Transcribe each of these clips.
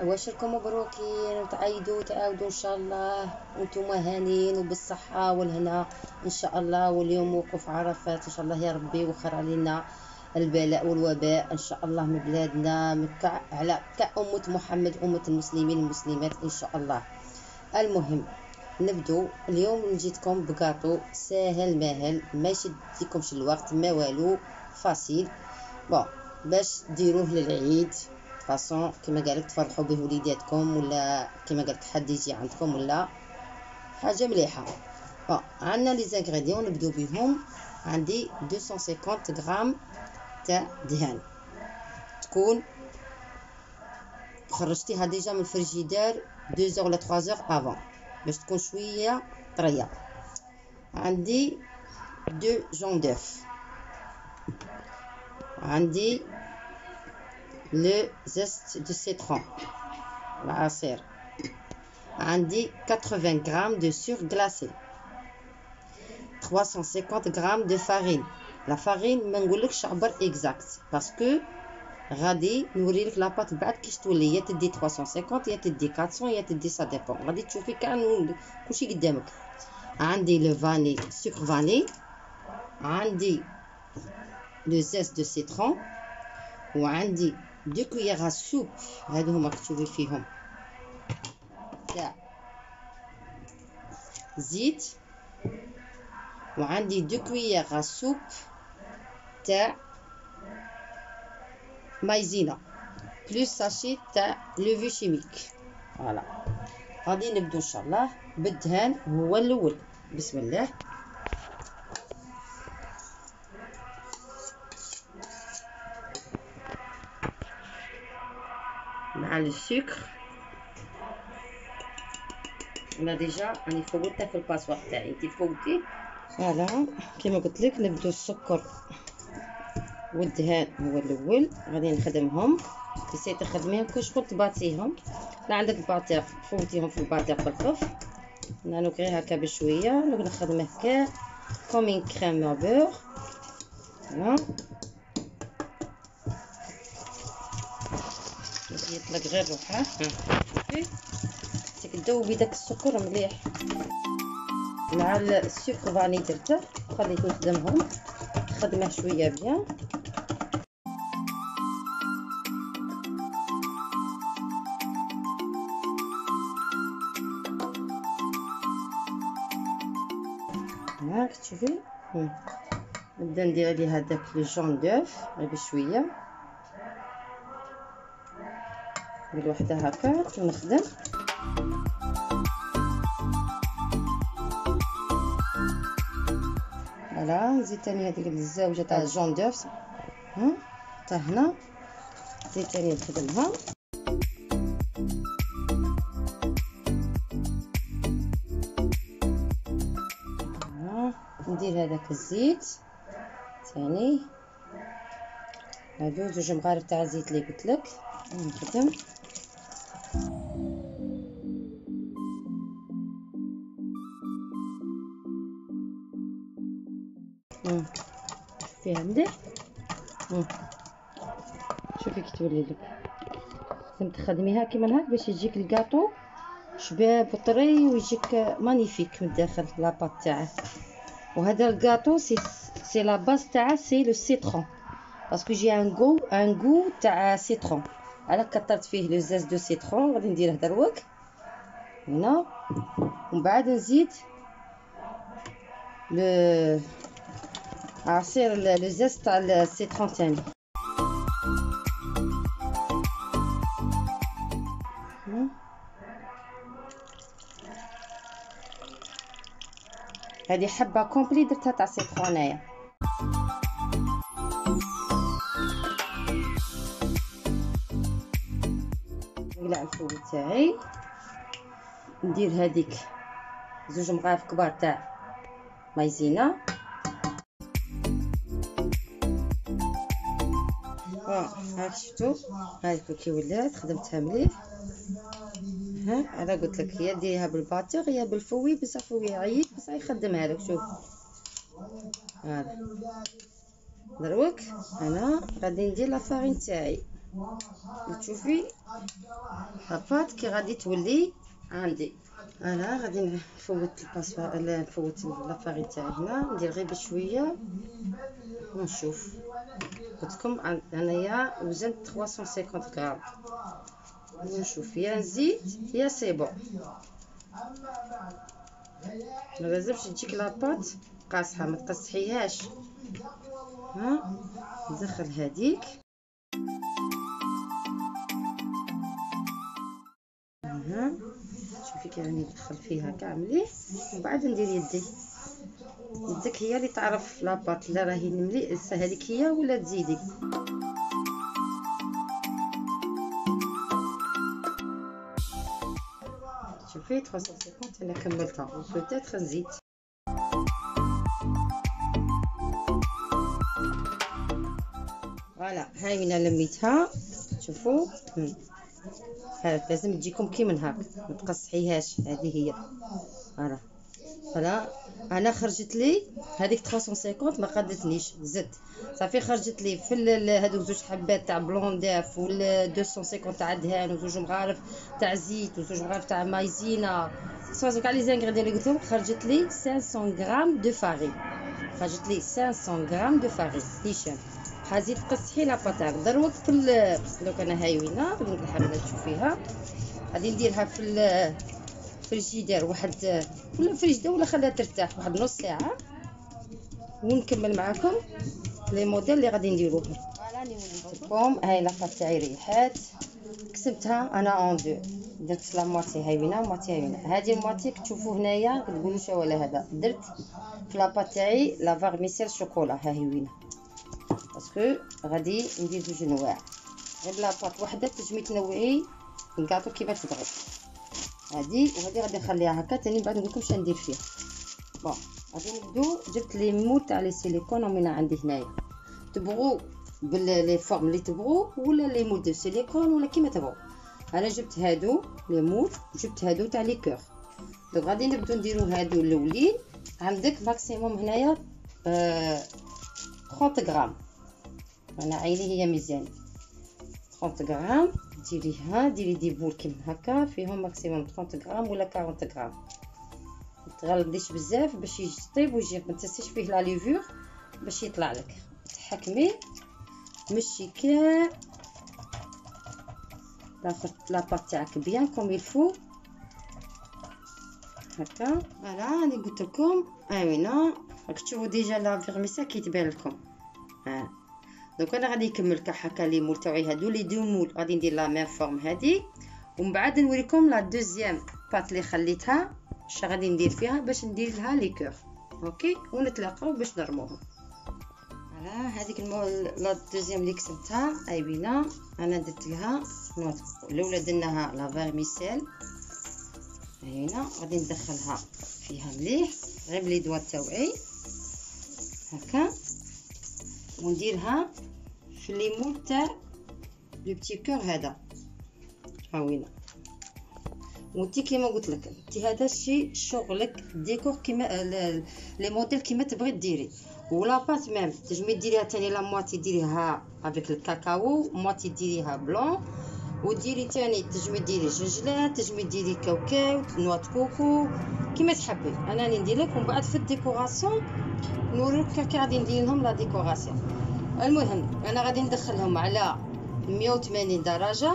عواشركم مبروكين وتعيدوا وتعاودوا ان شاء الله وانتم هانيين وبالصحه والهنا ان شاء الله. واليوم وقوف عرفات ان شاء الله يا ربي وخر علينا البلاء والوباء ان شاء الله من بلادنا على كأمة محمد، أمة المسلمين المسلمات ان شاء الله. المهم نبدو اليوم. جيتكم بكاطو ساهل ماهل ما يشديكمش الوقت ما والو، فاسيل بون باش ديروه للعيد فاصون كما قالك تفرحوا به وليداتكم، ولا كما قالك حد يجي عندكم ولا حاجه مليحه. عندنا لي زانغريديون نبدو بهم. عندي 250 غرام تاع دهان، تكون خرجتيها ديجا من الفريجيدير 2 اور ولا 3 اور افون باش تكون شويه طريه. عندي 2 جون دوف، عندي لو زيست دو سيترون العصير، عندي 80 غرام دو سور غلاسي، 350 غرام دو فارين. لا فارين ما نقولكش عبر اكزاكت باسكو غادي نوريلك لاباط بعد كيش تولي، يا تدي 350 يا تدي 400 يا تدي سا ديبون، غادي تشوفي كاع كلشي قدامك. عندي لو فاني سكر فاني، عندي لو زيست دو سيترون، وعندي 2 كويير سوب هادو هما كتشوفي فيهم تاع زيت، وعندي 2 كويير سوب تاع مايزينا بلوس ساشي تاع لوفي شيميك. فوالا غادي نبدو ان شاء الله بالدهان. هو الاول بسم الله. مع السكر انا ديجا راني فوتها في الباسوار تاعي، انت فوتي. فوالا كما قلت لك نبدو السكر والدهان هو الاول. غادي نخدمهم كيسي تخدميهم كل شغل تباطيهم. لا عندك باطير فوتيهم في الباطير بالخف. انا غير هكا بشويه نبدا نخدم هكا كومين كريم بور. فوالا يطلق غير روحه. شوفي تذوبي داك السكر مليح مع السكر فاني درته خليته نخدمهم خدمه شويه بيان. هاك تشوفي نبدا ندير عليه هذاك لو جون دوف غير بشويه بالوحده هكا ونخدم. فوالا نزيد تاني هذيك الزاوجه تاع الجون دوف حتى هنا نزيد تاني نخدمها. ندير هذاك الزيت ثاني، هادو 2 مغارف تاع الزيت اللي قلت لك نخدم. شوفيها مليح، شوفي كي تولي لك. لازم تخدميها كيما هاك باش يجيك الكاطو شباب وطري ويجيك مانيفيك من الداخل لاباط تاعه. وهذا الكاطو سي لا باز تاعه سي لو سيترون باسكو جي ان غو تاع سيترون. على كثرت فيه لو زاز دو سيترون غادي نديره دروك هنا، ومن بعد نزيد لو عصير لو زاز تاع السيترون ثاني. هذه حبه كومبلي درتها تاع سيترونايه. نقلع الفول تاعي، ندير هذيك 2 مغارف كبار تاع مايزينا. هاك شفتوا هاك كي ولات خدمتها مليح. انا قلت لك يا ديريها بالباطيغ يا بالفوي، بصح فوي عييت بصح يخدمها لك. شوف هذا دروك انا غادي ندير لا فارين تاعي تشوفي لاباط كي غادي تولي عندي. انا غادي نفوت الباسوار، لا نفوت لافاري تاعي هنا، ندير غير بشويه ونشوف. قلت لكم انايا وزنت 350 غرام، ونشوف يا نزيد يا سي بون. ما لازمش تجيك لاباط قاصحه، ما تقصحيهاش. ها ندخل هذيك هنا، شوفي كي راني ندخل فيها كاع مليح، ومن بعد ندير يدي. يدك هي اللي تعرف لاباط لا راهي مليح هذيك هي ولا تزيدي. شوفي 350 انا كملتها، وبوتيتر نزيد. فوالا هاي انا لميتها. شوفوا لازم تجيكم كي من هاك، ما تقصحيهاش. هذه هي فوالا. انا خرجت لي هذيك 350 ما قدتنيش، زدت صافي خرجت لي في هذوك زوج حبات تاع بلون داف، ولا 250 تاع دهان، وزوج مغارف تاع زيت، وزوج مغارف تاع مايزينا، صافي كاع لي زانغريديون اللي قلت لهم. خرجت لي 500 غرام دو فارين، خرجت لي 500 غرام دو فارين هشام. حازي تقصحي لاباط تاعك دروك في دوك. انا هاي وينه غادي نحملها تشوفيها. غادي نديرها في الجدار واحد، ولا فريجده، ولا خليها ترتاح واحد نص ساعه، ونكمل معكم لي موديل اللي غادي نديروهم. راني وليت لكم هاي لاباط تاعي ريحات، قسمتها انا اون دو، درت لا موتي هاي وينه وموتي هاي وينه. هذه الموتي كتشوفوا هنايا كتقولوا شا ولا هذا، درت في لاباط تاعي لا فارميسيل شوكولا هاي وينه، باسكو غادي ندير زوج انواع. غير لاباط وحده تنجمي تنوعي الكاطو كيما تبغي. هذه وهذه غادي نخليها هكا تاني، بعد نقول لكم شنو ندير فيها. بون غادي نبداو. جبت لي مول تاع لي سيليكون ومن عندي هنايا، تبغوا باللي فورم اللي تبغوا، ولا لي مول دو سيليكون، ولا كيما تبغوا. انا جبت هادو لي مول، وجبت هادو تاع لي كور. دونك غادي نبداو نديرو هادو الاولين. عندك ماكسيموم هنايا 30 غرام، انا عيني هي ميزاني 30 غرام. ديريها، ديري دي بول كيما هكا فيهم ماكسيموم 30 غرام ولا 40 غرام. ما تغلبيش بزاف باش يجي طيب ويجي، ما تنسيش فيه لا ليفور باش يطلع لك. تحكمي مشي كاع لاباط تاعك بيان كوم يلفو هكا. فوالا راني قلت لكم وينه راك تشوفوا ديجا لا فيرميسا كي تبان لكم. دونك انا غادي نكمل كاع هكا لي مول تاعي هادو لي دو مول. غادي ندير لا ميم فورم هادي، ومن بعد نوريكم لا دوزيام بات اللي خليتها اش غادي ندير فيها باش ندير لها لي كور. اوكي ونتلاقاو باش نرموهم. فوالا هذيك لا دوزيام اللي كسبتها وينه انا درت لها نوت. الاولى درناها لا فيرميسيل هنا، غادي ندخلها فيها مليح غير بلي دوا تاوعي هكا، ونديرها في لي مول تاع لو بتي كور هذا وينه. وانتي كيما قلت لك انت هذا الشيء شغلك ديكور كيما لي موديل كيما تبغي ديري. ولا بات ميم تجمي ديريها تاني لا موتي ديريها افيك الكاكاو، موتي ديريها بلون، وديري تاني تجمي ديري جنجلات، تجمي ديري كاوكاو نوات كوكو كيما تحبي. انا راني ندير لك ومن بعد في الديكوراسيون نوريك كي غادي ندير لهم لا ديكوراسيون. المهم انا غادي ندخلهم على 180 درجه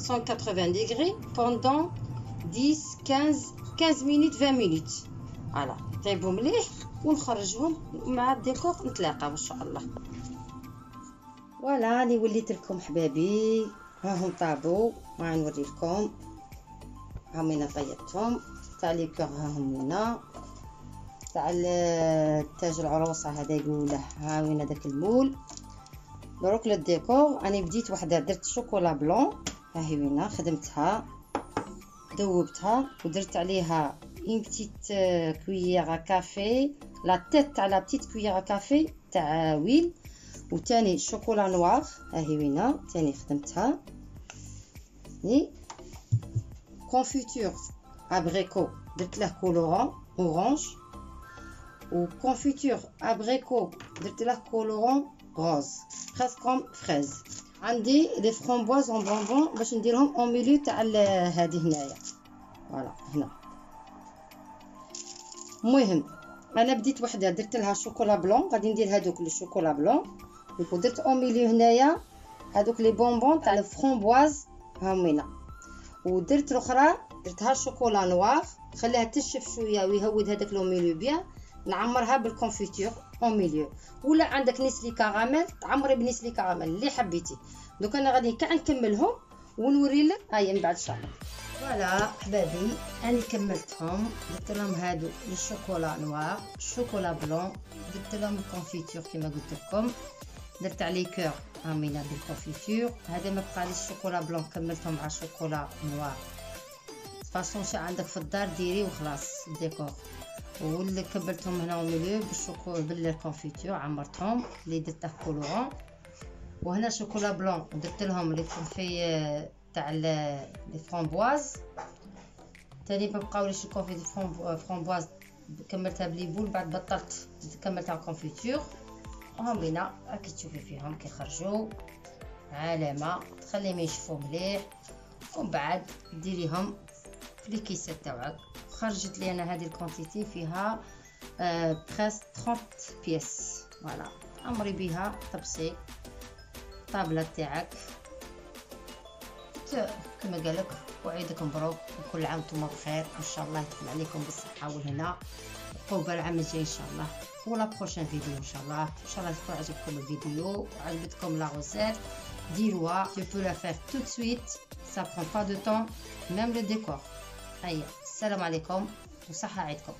180 ديغري بوندون 15 مينوت 20 مينوت. فوالا طيبوا مليح ونخرجهم مع الديكور نتلاقاو ان شاء الله. فوالا راني وليت لكم حبابي، هاهم طابوا ما نوري لكم. هاهم انا طيبتهم تاع لي كور، هاهم هنا تاع تاج العروسه هذا يقولوا له. ها وين هذاك المول. دروك للديكور اني بديت وحده درت شوكولا بلون، ها هي وين خدمتها ذوبتها ودرت عليها اون بتيت كويير كافي، لا تيت تاع لا بتيت كويير كافي تاع ويل. وثاني شوكولا نوار ها هي وين ثاني خدمتها. ني كونفيتور ابريكو درت له كولورون اورانج، وكونفيتور ابريكو درت له كولورون روز presque comme fraise. عندي لي فرامبواز اون بونبون باش نديرهم اون ميليو تاع هذه هنايا. فوالا هنا. المهم انا بديت وحده درت لها شوكولا بلون، غادي ندير هذوك لي شوكولا بلون ودرت اون ميليو هنايا هذوك لي بونبون تاع الفرامبواز هاهم هنا. ودرت الاخرى درتها شوكولا نوار، خليها تنشف شويه ويهود هذاك لو ميليو بيان، نعمرها بالكونفيتور اون ميليو. ولا عندك نسلي كراميل تعمري بنسلي كراميل اللي حبيتي. دوك انا غادي كاع نكملهم ونوري لك هاي من بعد ان شاء الله. فوالا حبابي انا كملتهم، درت لهم هادو الشوكولا نوار شوكولا بلون، درت لهم الكونفيتور كما قلت لكم، درت عليه كور عامله بالكونفيتور. هذا ما بقاليش شوكولا بلون كملتهم مع شوكولا نوار. فاصون شي عندك في الدار ديري وخلاص الديكور. واللي كبلتهم هنا ومليو بالشوكولا بالكونفيتور عمرتهم اللي درته كولورون. وهنا شوكولا بلون درت لهم لي فونفي تاع لي فرامبواز. تاني بقاو لي الكونفيتور فرامبواز كملتها بليبول، بعد بطلت كملتها كونفيتور. وهم هنا راكي تشوفي فيهم كيخرجوا علامه، تخليهم ينشفوا مليح ومن بعد ديريهم في الكيسه تاعك. خرجت لي انا هذه الكونتيتي فيها بريس 30 بيس. فوالا عمري بها طبسي الطابله تاعك كما قالك. وعيدك مبروك وكل عام وانتم بخير، ان شاء الله يدخل عليكم بالصحه والهنا وقبل العام الجاي ان شاء الله ولا بروشين فيديو ان شاء الله. ان شاء الله يكون عجبكم الفيديو وعجبتكم لا غوسيت ديروها. je peux la faire tout de suite, ça prend pas de temps, même le décor. هيا السلام عليكم وصحة عيدكم.